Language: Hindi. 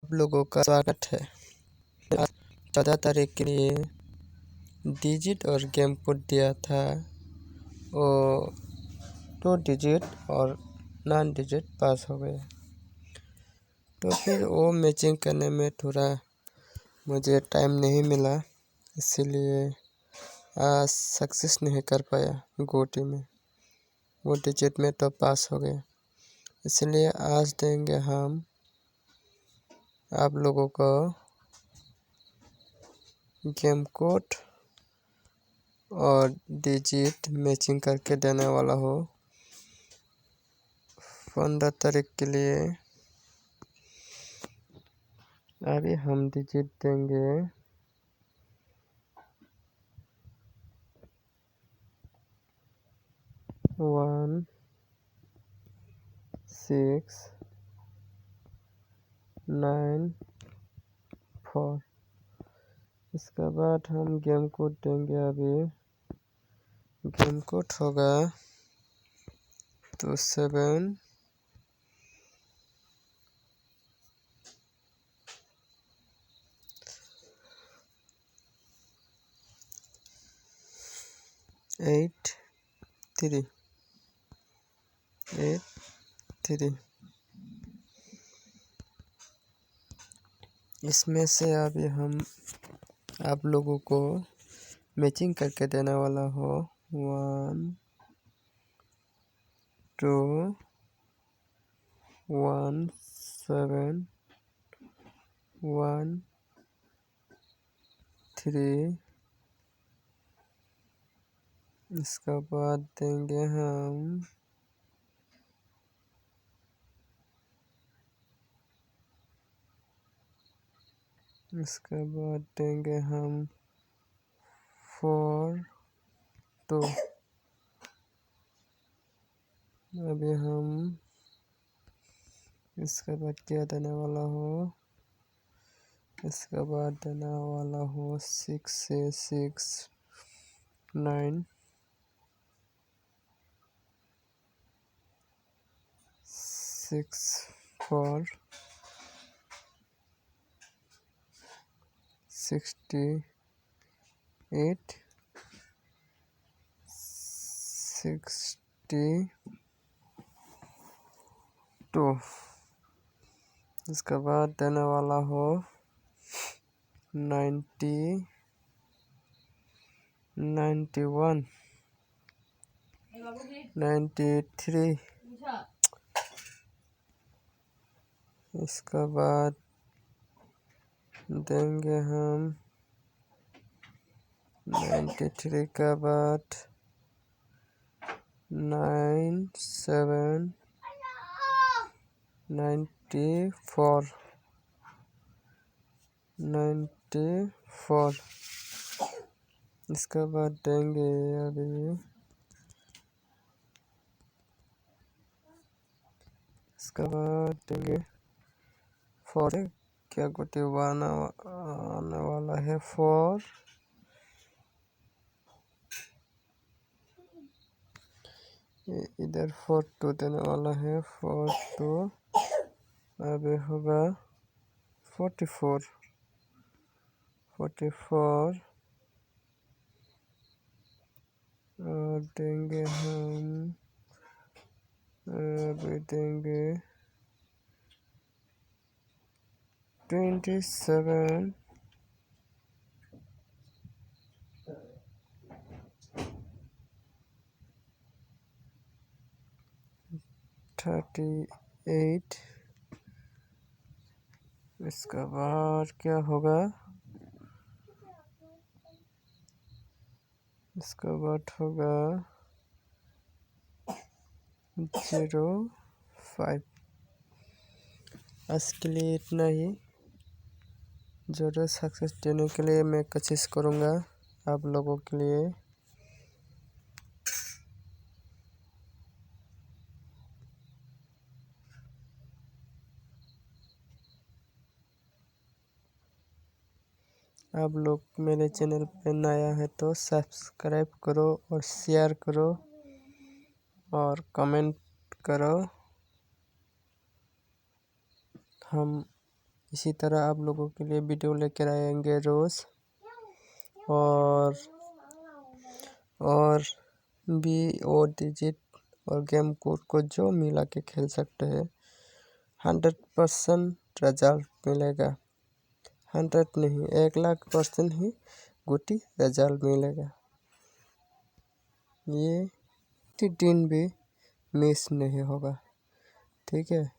लोगों का स्वागत है। आज 14 तारीख के लिए डिजिट और गेम कोड दिया था, वो 2 डिजिट और नॉन डिजिट पास हो गए। तो फिर वो मैचिंग करने में थोड़ा मुझे टाइम नहीं मिला, इसीलिए आज सक्सेस नहीं कर पाया। गोटी में वो डिजिट में तो पास हो गया, इसलिए आज देंगे हम आप लोगों को गेम कोड और डिजिट मैचिंग करके देने वाला हो। 15 तारीख के लिए अभी हम डिजिट देंगे 1 6 9 4। इसके बाद हम गेम कोड देंगे। अभी गेम कोड होगा 27 8 3 8 3। इसमें से अभी हम आप लोगों को मैचिंग करके देने वाला हो 1 2 1 7 1 3। इसका बाद देंगे हम 4 2। अभी हम इसके बाद क्या देने वाला हो, इसके बाद देने वाला हो 6 से 6 9 6 4 68 62। इसके बाद देने वाला हो 90 91 93। इसके बाद देंगे हम 93 का बाद 97 94 94। इसके बाद देंगे अभी इसके बाद देंगे 4। क्या गोटी आने वाला है 4। इधर 4 2 देने वाला है 4 2। अभी होगा 44 44। और देंगे हम अभी देंगे 27 38। इसका बाद क्या होगा, इसका बाद होगा 05। आज के लिए इतना ही। ज़रूर सक्सेस देने के लिए मैं कोशिश करूँगा आप लोगों के लिए। आप लोग मेरे चैनल पे नया है तो सब्सक्राइब करो और शेयर करो और कमेंट करो। हम इसी तरह आप लोगों के लिए वीडियो लेकर आएंगे रोज़, और भी और डिजिट और गेम कोड को जो मिला के खेल सकते हैं। 100% रिजल्ट मिलेगा, 100 नहीं 1,00,000% ही गुटी रिजल्ट मिलेगा। ये दिन भी मिस नहीं होगा, ठीक है।